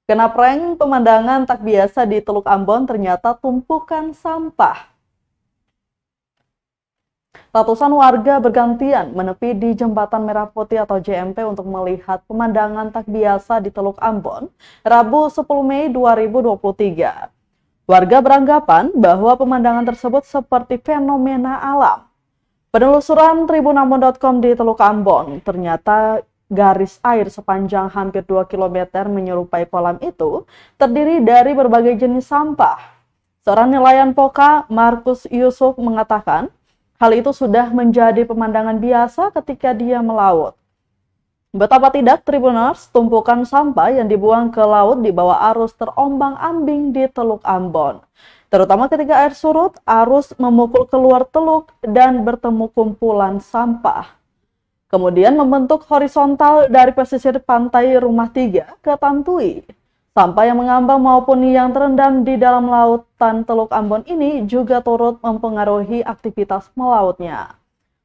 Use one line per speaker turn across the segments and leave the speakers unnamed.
Kena prank, pemandangan tak biasa di Teluk Ambon ternyata tumpukan sampah. Ratusan warga bergantian menepi di Jembatan Merah Putih atau JMP untuk melihat pemandangan tak biasa di Teluk Ambon, Rabu 10 Mei 2023. Warga beranggapan bahwa pemandangan tersebut seperti fenomena alam. Penelusuran tribunambon.com di Teluk Ambon, ternyata garis air sepanjang hampir 2 km menyerupai kolam itu terdiri dari berbagai jenis sampah. Seorang nelayan Poka, Markus Yusuf, mengatakan hal itu sudah menjadi pemandangan biasa ketika dia melaut. Betapa tidak, Tribuners, tumpukan sampah yang dibuang ke laut di bawah arus terombang-ambing di Teluk Ambon. Terutama ketika air surut, arus memukul keluar teluk dan bertemu kumpulan sampah. Kemudian membentuk horizontal dari pesisir pantai Rumah Tiga ke Tantui. Sampah yang mengambang maupun yang terendam di dalam lautan Teluk Ambon ini juga turut mempengaruhi aktivitas melautnya.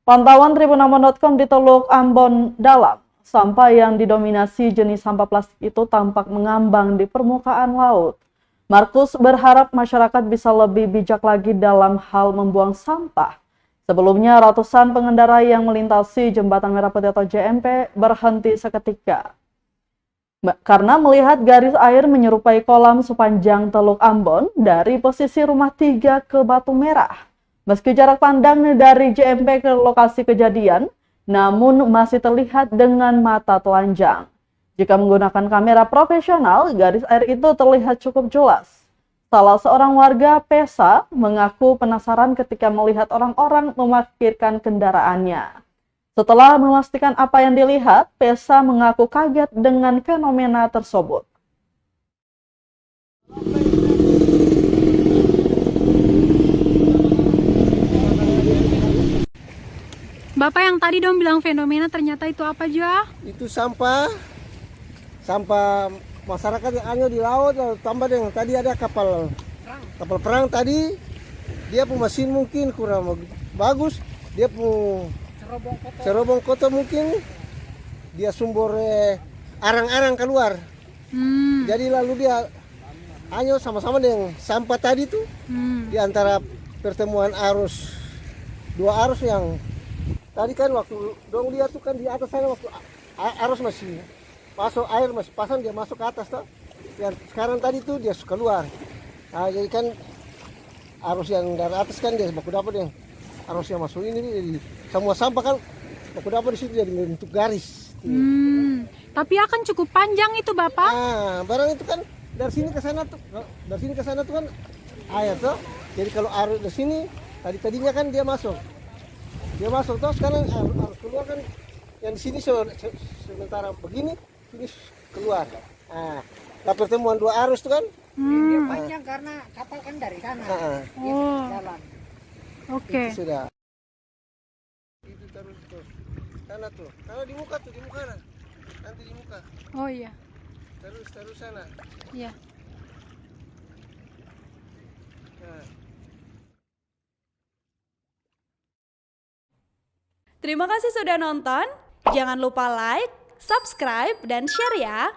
Pantauan tribunambon.com di Teluk Ambon dalam, sampah yang didominasi jenis sampah plastik itu tampak mengambang di permukaan laut. Markus berharap masyarakat bisa lebih bijak lagi dalam hal membuang sampah. Sebelumnya, ratusan pengendara yang melintasi Jembatan Merah Putih atau JMP berhenti seketika karena melihat garis air menyerupai kolam sepanjang Teluk Ambon dari posisi Rumah Tiga ke Batu Merah. Meski jarak pandang dari JMP ke lokasi kejadian, namun masih terlihat dengan mata telanjang. Jika menggunakan kamera profesional, garis air itu terlihat cukup jelas. Salah seorang warga Pesa mengaku penasaran ketika melihat orang-orang memarkirkan kendaraannya. Setelah memastikan apa yang dilihat, Pesa mengaku kaget dengan fenomena tersebut.
Bapak yang tadi dong bilang fenomena, ternyata itu apa aja?
Itu sampah masyarakat yang hanya di laut, lalu tambah dengan tadi ada kapal perang tadi, dia pun mesin mungkin kurang bagus, dia pun cerobong kotor mungkin, dia sumber arang-arang keluar. Jadi lalu dia hanya sama-sama dengan sampah tadi tuh, di antara pertemuan dua arus yang tadi kan waktu dong lihat tuh kan di atas sana waktu arus masih masuk air masih pasang, dia masuk ke atas toh. Yang sekarang tadi tuh dia keluar. Nah, jadi kan arus yang dari atas kan dia baku dapat yang arus yang masuk ini, jadi semua sampah kan baku dapat di situ jadi bentuk garis.
Tapi akan cukup panjang itu Bapak.
Nah, barang itu kan dari sini ke sana tuh kan air toh. Jadi kalau arus dari sini tadinya kan dia masuk toh, sekarang arus keluar kan yang di sini sementara begini ini keluar. Nah, pertemuan dua arus tuh kan.
Dia panjang karena kapal kan dari sana. Dia jalan.
Oke.
Itu sudah. Itu terus sana tuh. Karena di muka nah. Nanti di muka.
Oh iya.
Terus sana.
Iya.
Nah.
Terima kasih sudah nonton. Jangan lupa like, subscribe, dan share ya.